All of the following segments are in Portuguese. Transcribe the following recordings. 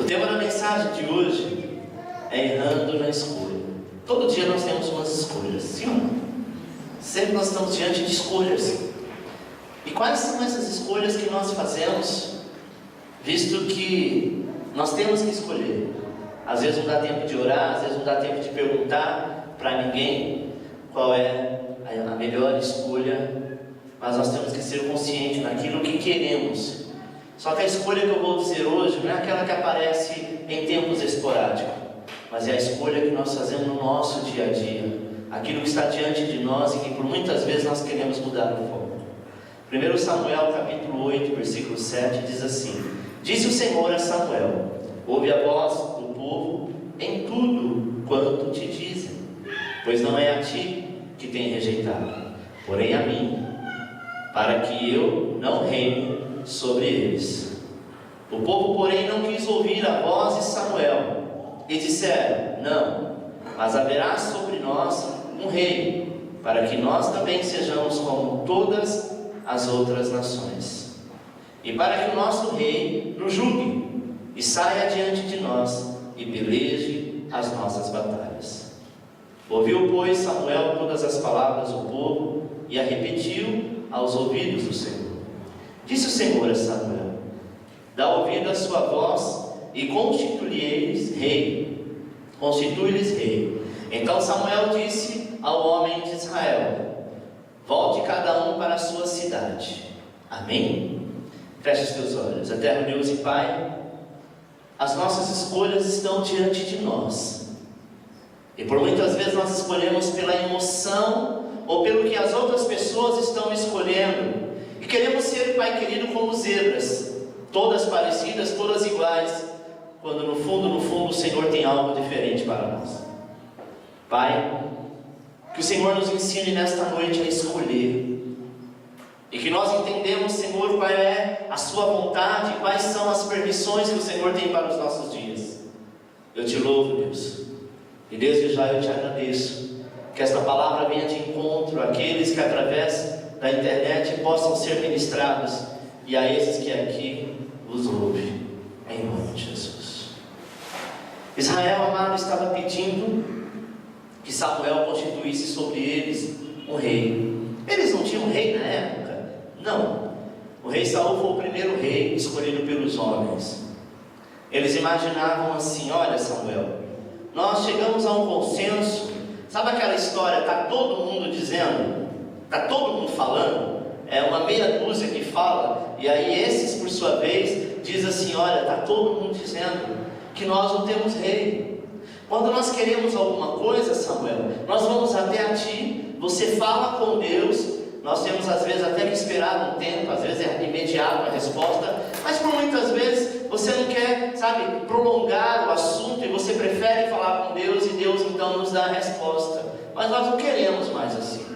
O tema da mensagem de hoje é errando na escolha. Todo dia nós temos umas escolhas, sim ou não? Sempre nós estamos diante de escolhas. E quais são essas escolhas que nós fazemos, visto que nós temos que escolher? Às vezes não dá tempo de orar, às vezes não dá tempo de perguntar para ninguém qual é a melhor escolha, mas nós temos que ser conscientes naquilo que queremos. Só que a escolha que eu vou dizer hoje não é aquela que aparece em tempos esporádicos, mas é a escolha que nós fazemos no nosso dia a dia, aquilo que está diante de nós e que por muitas vezes nós queremos mudar o foco. 1 Samuel capítulo 8, versículo 7 diz assim: Disse o Senhor a Samuel: ouve a voz do povo em tudo quanto te dizem, pois não é a ti que tem rejeitado, porém a mim, para que eu não reine sobre eles. O povo, porém, não quis ouvir a voz de Samuel, e disseram: não, mas haverá sobre nós um rei, para que nós também sejamos como todas as outras nações, e para que o nosso rei nos julgue, e saia diante de nós, e peleje as nossas batalhas. Ouviu, pois, Samuel todas as palavras do povo, e a repetiu aos ouvidos do Senhor. Disse o Senhor a Samuel: dá ouvido à sua voz, e constitui-lhes rei. Constitui-lhes rei. Então Samuel disse ao homem de Israel: volte cada um para a sua cidade. Amém? Feche os teus olhos. Eterno Deus e Pai, as nossas escolhas estão diante de nós, e por muitas vezes nós escolhemos pela emoção ou pelo que as outras pessoas estão escolhendo, e queremos ser, Pai querido, como zebras, todas parecidas, todas iguais, quando no fundo o Senhor tem algo diferente para nós. Pai, que o Senhor nos ensine nesta noite a escolher, e que nós entendemos, Senhor, qual é a sua vontade, quais são as permissões que o Senhor tem para os nossos dias. Eu te louvo, Deus, e desde já eu te agradeço, que esta palavra venha de encontro àqueles que através da internet possam ser ministrados, e a esses que aqui os ouvem, em nome de Jesus. Israel, amado, estava pedindo que Samuel constituísse sobre eles um rei. Eles não tinham rei na época? Não. O rei Saul foi o primeiro rei escolhido pelos homens. Eles imaginavam assim: olha, Samuel, nós chegamos a um consenso. Sabe aquela história, está todo mundo dizendo, está todo mundo falando, é uma meia dúzia que fala, e aí esses por sua vez diz assim: olha, está todo mundo dizendo que nós não temos rei. Quando nós queremos alguma coisa, Samuel, nós vamos até a ti, você fala com Deus. Nós temos às vezes até que esperar um tempo, às vezes é imediato a resposta, mas por muitas vezes você não quer, sabe, prolongar o assunto, e você prefere falar com Deus, e Deus então nos dá a resposta. Mas nós não queremos mais assim.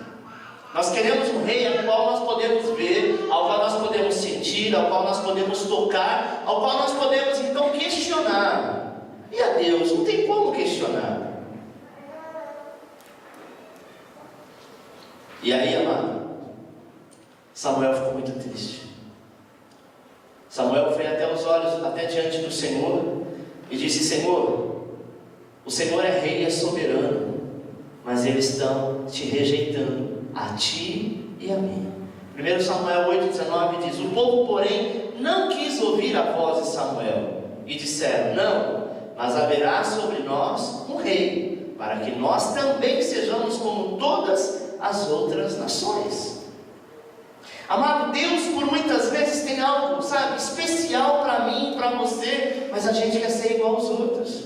Nós queremos um rei ao qual nós podemos ver, ao qual nós podemos sentir, ao qual nós podemos tocar, ao qual nós podemos então questionar. E a Deus não tem como questionar. E aí, amado, Samuel ficou muito triste. Samuel foi até os olhos, até diante do Senhor, e disse: Senhor, o Senhor é rei e é soberano, mas eles estão te rejeitando, a ti e a mim. 1 Samuel 8,19 diz: o povo, porém, não quis ouvir a voz de Samuel, e disseram: não, mas haverá sobre nós um rei, para que nós também sejamos como todas as outras nações. Amado, Deus por muitas vezes tem algo, sabe, especial para mim, para você, mas a gente quer ser igual aos outros.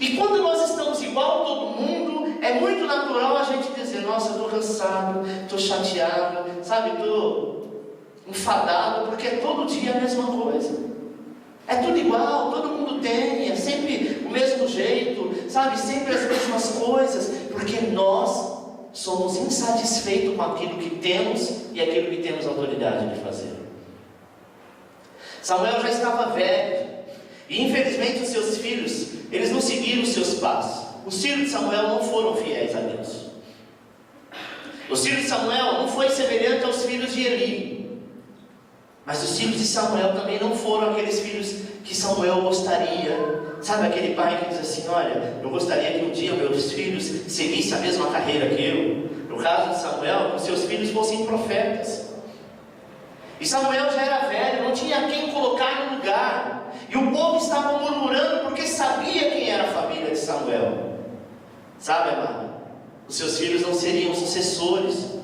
E quando nós estamos igual a todo mundo, é muito natural a gente dizer: nossa, eu estou cansado, estou chateado, sabe, estou enfadado, porque é todo dia a mesma coisa. É tudo igual, todo mundo tem, é sempre o mesmo jeito, sabe, sempre as mesmas coisas, porque nós somos insatisfeitos com aquilo que temos e aquilo que temos autoridade de fazer. Samuel já estava velho, e infelizmente os seus filhos, eles não seguiram os seus passos. Os filhos de Samuel não foram fiéis a Deus. Os filhos de Samuel não foi semelhante aos filhos de Eli. Mas os filhos de Samuel também não foram aqueles filhos que Samuel gostaria. Sabe aquele pai que diz assim: olha, eu gostaria que um dia meus filhos seguissem a mesma carreira que eu. No caso de Samuel, que seus filhos fossem profetas. E Samuel já era velho, não tinha quem colocar no lugar. E o povo estava murmurando porque sabia quem era a família de Samuel. Sabe, amado? Os seus filhos não seriam sucessores.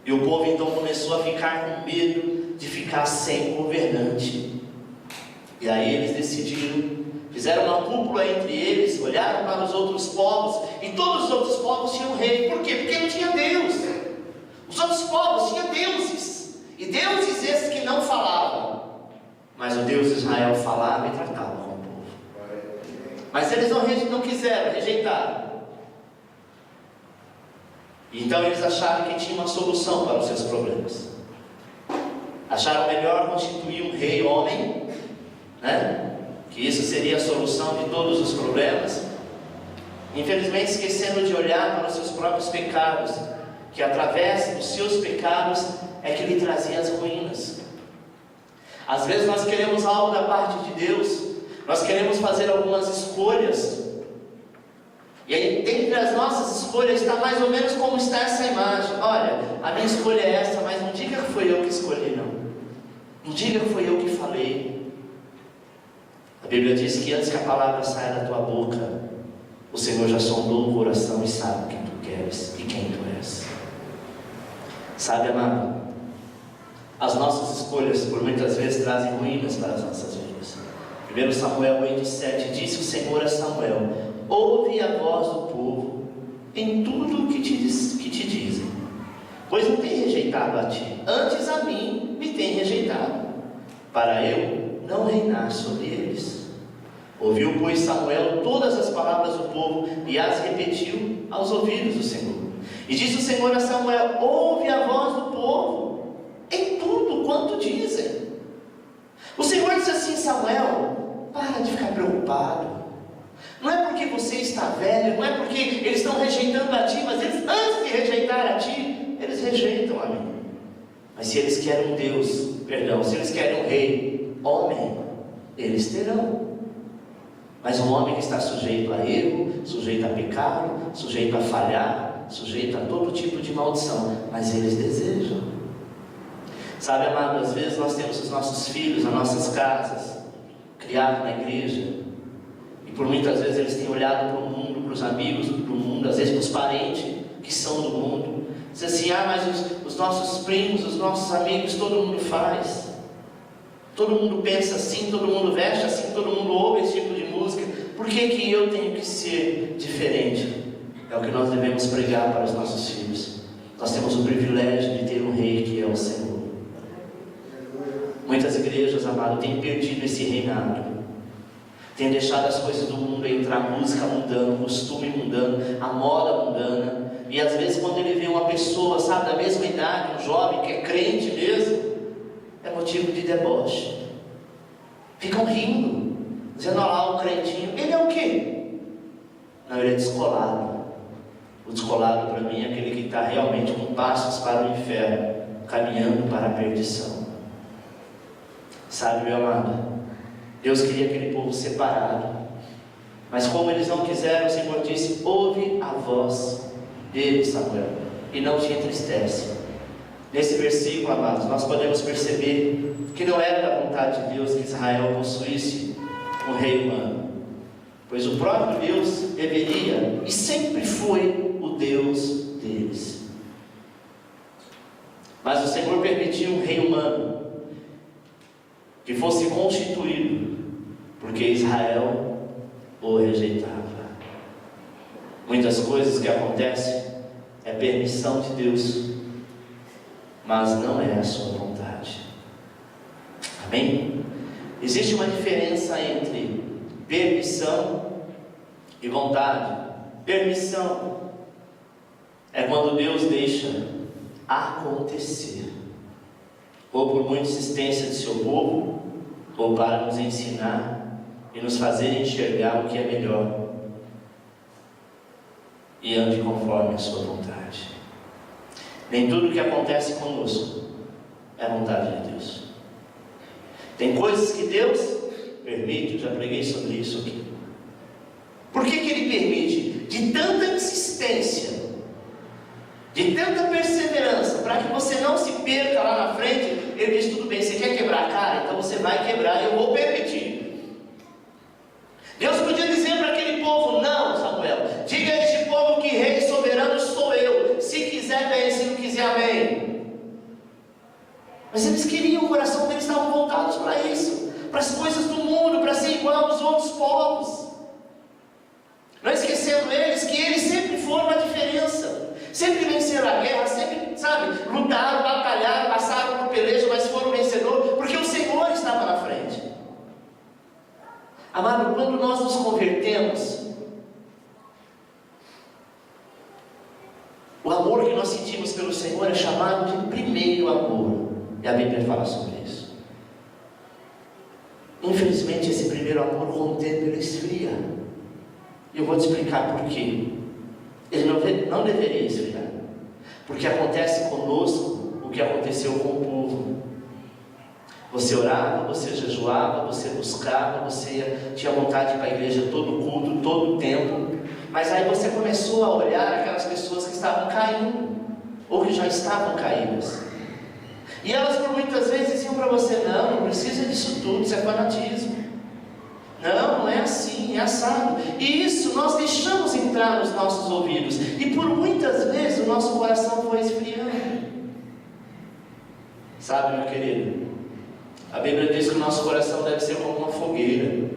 E o povo então começou a ficar com medo de ficar sem governante. E aí eles decidiram, fizeram uma cúpula entre eles, olharam para os outros povos, e todos os outros povos tinham rei. Por quê? Porque não tinha Deus. Os outros povos tinham deuses, e deuses esses que não falavam. Mas o Deus de Israel falava e tratava com o povo. Mas eles não quiseram, rejeitaram. Então eles acharam que tinha uma solução para os seus problemas. Acharam melhor constituir um rei homem, né? Que isso seria a solução de todos os problemas. Infelizmente esquecendo de olhar para os seus próprios pecados, que através dos seus pecados é que lhe trazia as ruínas. Às vezes nós queremos algo da parte de Deus, nós queremos fazer algumas escolhas, e aí dentre as nossas escolhas está mais ou menos como está essa imagem. Olha, a minha escolha é essa, mas não diga que foi eu que escolhi, não diga que foi eu que falei. A Bíblia diz que antes que a palavra saia da tua boca, o Senhor já sondou o coração e sabe o que tu queres e quem tu és. Sabe, amado, as nossas escolhas por muitas vezes trazem ruínas para as nossas vidas. 1 Samuel 8,7 disse o Senhor a Samuel: ouve a voz do povo em tudo o que te dizem, pois não tem rejeitado a ti, antes a mim me tem rejeitado, para eu não reinar sobre eles. Ouviu, pois, Samuel todas as palavras do povo e as repetiu aos ouvidos do Senhor. E disse o Senhor a Samuel: ouve a voz do povo em tudo quanto dizem. O Senhor disse assim: Samuel, para de ficar preocupado. Não é porque você está velho, não é porque eles estão rejeitando a ti, mas eles, antes de rejeitar a ti, eles rejeitam a mim. Mas se eles querem um Deus, se eles querem um rei, homem, eles terão. Mas um homem que está sujeito a erro, sujeito a pecado, sujeito a falhar, sujeito a todo tipo de maldição, mas eles desejam. Sabe, amado, às vezes nós temos os nossos filhos nas nossas casas, criados na igreja, e por muitas vezes eles têm olhado para o mundo, para os amigos do mundo, às vezes para os parentes que são do mundo, diz assim: mas os nossos primos, os nossos amigos, todo mundo faz, todo mundo pensa assim, todo mundo veste assim, todo mundo ouve esse tipo de música, por que eu tenho que ser diferente? É o que nós devemos pregar para os nossos filhos. Nós temos o privilégio de ter um rei que é o Senhor. Muitas igrejas, amado, têm perdido esse reinado, têm deixado as coisas do mundo entrar, música mundana, costume mundano, a moda mundana. E às vezes quando ele vê uma pessoa, sabe, da mesma idade, um jovem que é crente mesmo, é motivo de deboche. Ficam rindo, dizendo: olha lá o crentinho, ele é o quê? Não, ele é descolado. O descolado para mim é aquele que está realmente com passos para o inferno, caminhando para a perdição. Sabe, meu amado, Deus queria aquele povo separado, mas como eles não quiseram, o Senhor disse: ouve a voz dele, Samuel, e não te entristece. Nesse versículo, amados, nós podemos perceber que não era da vontade de Deus que Israel possuísse um rei humano, pois o próprio Deus deveria e sempre foi o Deus deles. Mas o Senhor permitiu um rei humano que fosse constituído, porque Israel o rejeitava. Muitas coisas que acontecem é permissão de Deus, mas não é a sua vontade. Amém? Existe uma diferença entre permissão e vontade. Permissão é quando Deus deixa acontecer, ou por muita insistência de seu povo, ou para nos ensinar e nos fazer enxergar o que é melhor, e ande conforme a sua vontade. Nem tudo que acontece conosco é vontade de Deus. Tem coisas que Deus permite, eu já preguei sobre isso aqui. Por que Ele permite? De tanta insistência, de tanta perseverança, para que você não se perca lá na frente. Ele diz: tudo bem, você quer quebrar a cara? Então você vai quebrar, eu vou permitir. Deus podia dizer para aquele povo: não, Samuel, diga a este povo que rei soberano sou eu, se quiser bem, se não quiser amém. Mas eles queriam, o coração deles estavam voltados para isso, para as coisas do mundo, para ser igual aos outros povos. Não esquecendo eles que eles sempre foram a diferença, sempre venceram a guerra, sempre, lutaram, batalharam, passaram por peleja, mas foram vencedores, porque o Senhor estava na frente. Amado, quando nós nos convertemos, o amor que nós sentimos pelo Senhor é chamado de primeiro amor, e a Bíblia fala sobre isso. Infelizmente, esse primeiro amor com o tempo ele esfria. E eu vou te explicar por quê. Ele não deveria esfriar, porque acontece conosco o que aconteceu com o povo. Você orava, você jejuava, você buscava, você tinha vontade de ir para a igreja todo culto, todo tempo, mas aí você começou a olhar aquelas pessoas que estavam caindo, ou que já estavam caídas, e elas por muitas vezes diziam para você: não precisa disso tudo, isso é fanatismo, não é assim, é assado. E isso nós deixamos entrar nos nossos ouvidos, e por muitas vezes o nosso coração foi esfriando. Sabe, meu querido, a Bíblia diz que o nosso coração deve ser como uma fogueira.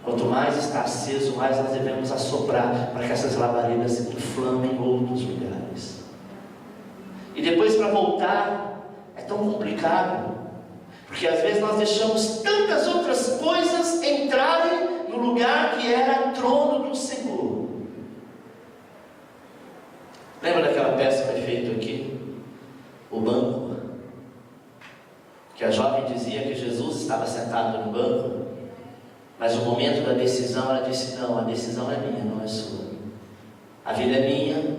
Quanto mais está aceso, mais nós devemos assoprar, para que essas labaredas inflamem em outros lugares. E depois, para voltar, é tão complicado, porque às vezes nós deixamos tantas outras coisas entrarem no lugar que era trono do Senhor. Lembra daquela peça que foi feita aqui? O banco. Que a jovem dizia que Jesus estava sentado no banco, mas no momento da decisão ela disse: não, a decisão é minha, não é sua. A vida é minha,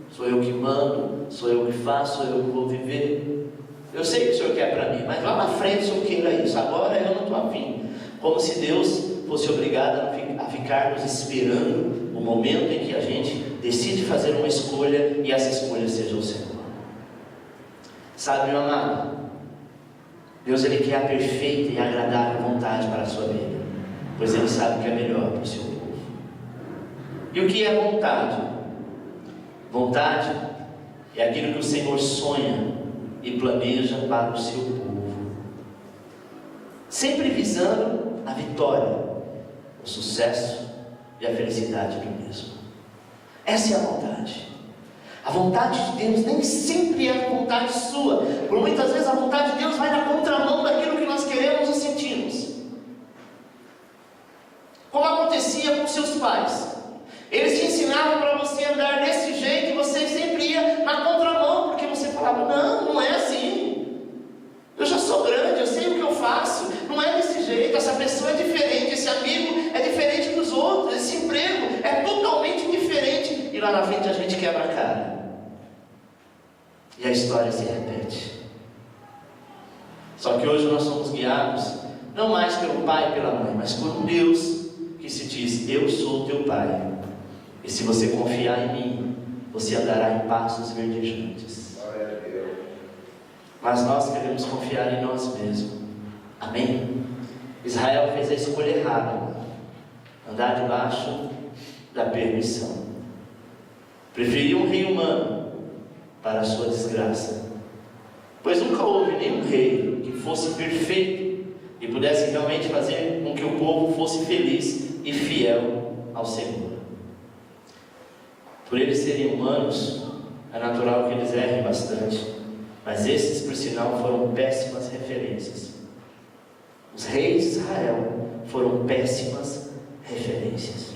sou eu que mando, sou eu que faço, sou eu que vou viver. Eu sei que o Senhor quer para mim, mas lá na frente o Senhor queira isso, agora eu não estou afim. Como se Deus fosse obrigado a ficarmos esperando o momento em que a gente decide fazer uma escolha, e essa escolha seja o Senhor. Sabe, meu amado, Deus ele quer a perfeita e agradável vontade para a sua vida, pois Ele sabe o que é melhor para o seu povo. E o que é vontade? Vontade é aquilo que o Senhor sonha e planeja para o seu povo, sempre visando a vitória, o sucesso e a felicidade do mesmo. Essa é a vontade. A vontade de Deus nem sempre é a vontade sua. Por muitas vezes a vontade de Deus vai na contramão daquilo que nós queremos e sentimos. Como acontecia com seus pais. Eles te ensinavam para você andar desse jeito, e você sempre ia na contramão, porque você falava: não é assim. Eu já sou grande, eu sei o que eu faço. Não é desse jeito, essa pessoa é diferente, esse amigo é diferente dos outros, esse emprego é totalmente diferente. E lá na frente a gente quebra a cara. E a história se repete. Só que hoje nós somos guiados, não mais pelo pai e pela mãe, mas por um Deus que se diz: eu sou teu pai, e se você confiar em mim, você andará em passos verdejantes. Mas nós queremos confiar em nós mesmos. Amém? Israel fez a escolha errada, andar debaixo da permissão. Preferiu um rei humano para a sua desgraça, pois nunca houve nenhum rei que fosse perfeito e pudesse realmente fazer com que o povo fosse feliz e fiel ao Senhor. Por eles serem humanos, é natural que eles errem bastante, mas esses, por sinal, foram péssimas referências. Os reis de Israel foram péssimas referências.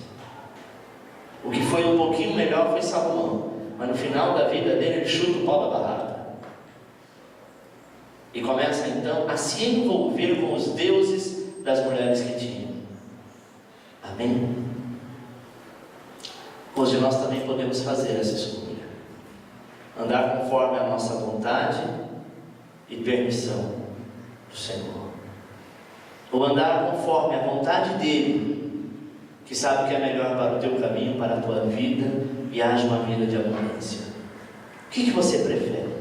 O que foi um pouquinho melhor foi Salomão, mas no final da vida dele ele chuta o pau da barraca e começa então a se envolver com os deuses das mulheres que tinha. Amém? Hoje nós também podemos fazer essa escolha, andar conforme a nossa vontade e permissão do Senhor. ou andar conforme a vontade dele, que sabe o que é melhor para o teu caminho, para a tua vida, e haja uma vida de abundância? O que você prefere?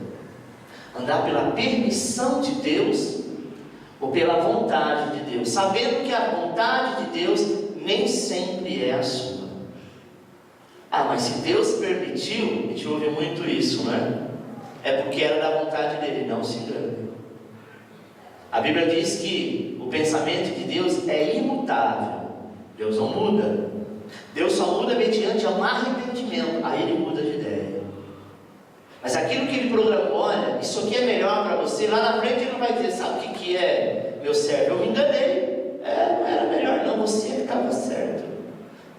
Andar pela permissão de Deus ou pela vontade de Deus, sabendo que a vontade de Deus nem sempre é a sua? Ah, mas se Deus permitiu, a gente ouve muito isso, né? É porque era da vontade dele. Não se engane. A Bíblia diz que o pensamento de Deus é imutável. Deus não muda. Deus só muda mediante um arrependimento. Aí ele muda de ideia. Mas aquilo que ele programou, olha, isso aqui é melhor para você, lá na frente ele não vai dizer, sabe o que é, meu servo? Eu me enganei. Não era melhor não, você que estava certo.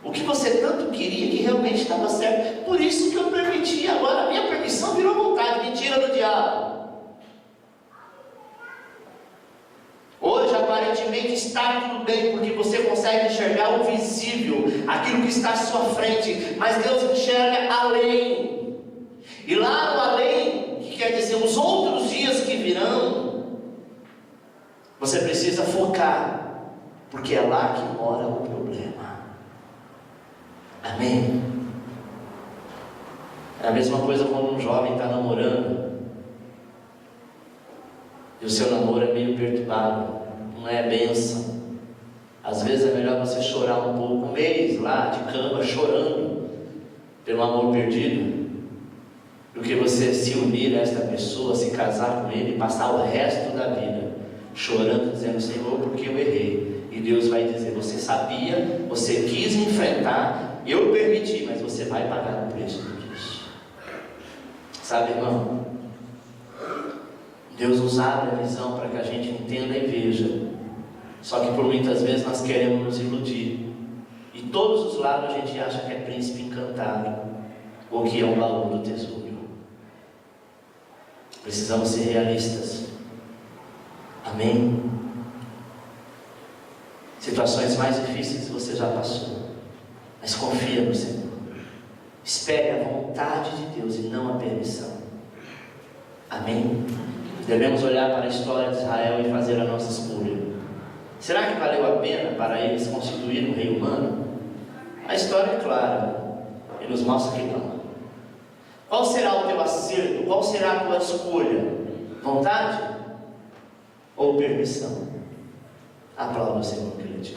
O que você tanto queria que realmente estava certo. Por isso que eu permiti. Agora a minha permissão virou vontade. Mentira do diabo. Hoje aparentemente está tudo bem, porque você consegue enxergar o visível, aquilo que está à sua frente, mas Deus enxerga além. E lá no além, que quer dizer os outros dias que virão, você precisa focar, porque é lá que mora o problema. Amém? É a mesma coisa quando um jovem está namorando e o seu namoro é meio perturbado, não é bênção. Às vezes é melhor você chorar um pouco, um mês lá de cama chorando pelo amor perdido, do que você se unir a esta pessoa, se casar com ele e passar o resto da vida chorando, dizendo, Senhor, porque eu errei. E Deus vai dizer, você sabia, você quis enfrentar, eu permiti, mas você vai pagar o preço disso. Sabe, irmão, Deus nos abre a visão para que a gente entenda e veja. Só que por muitas vezes nós queremos nos iludir, e todos os lados a gente acha que é príncipe encantado, ou que é um baú do tesouro. Precisamos ser realistas. Amém? Situações mais difíceis você já passou, mas confia no Senhor. Espere a vontade de Deus e não a permissão. Amém? Devemos olhar para a história de Israel e fazer a nossa escolha. Será que valeu a pena para eles constituir um rei humano? A história é clara e nos mostra que não. Qual será o teu acerto? Qual será a tua escolha? Vontade ou permissão? Aplauda o Senhor, querido.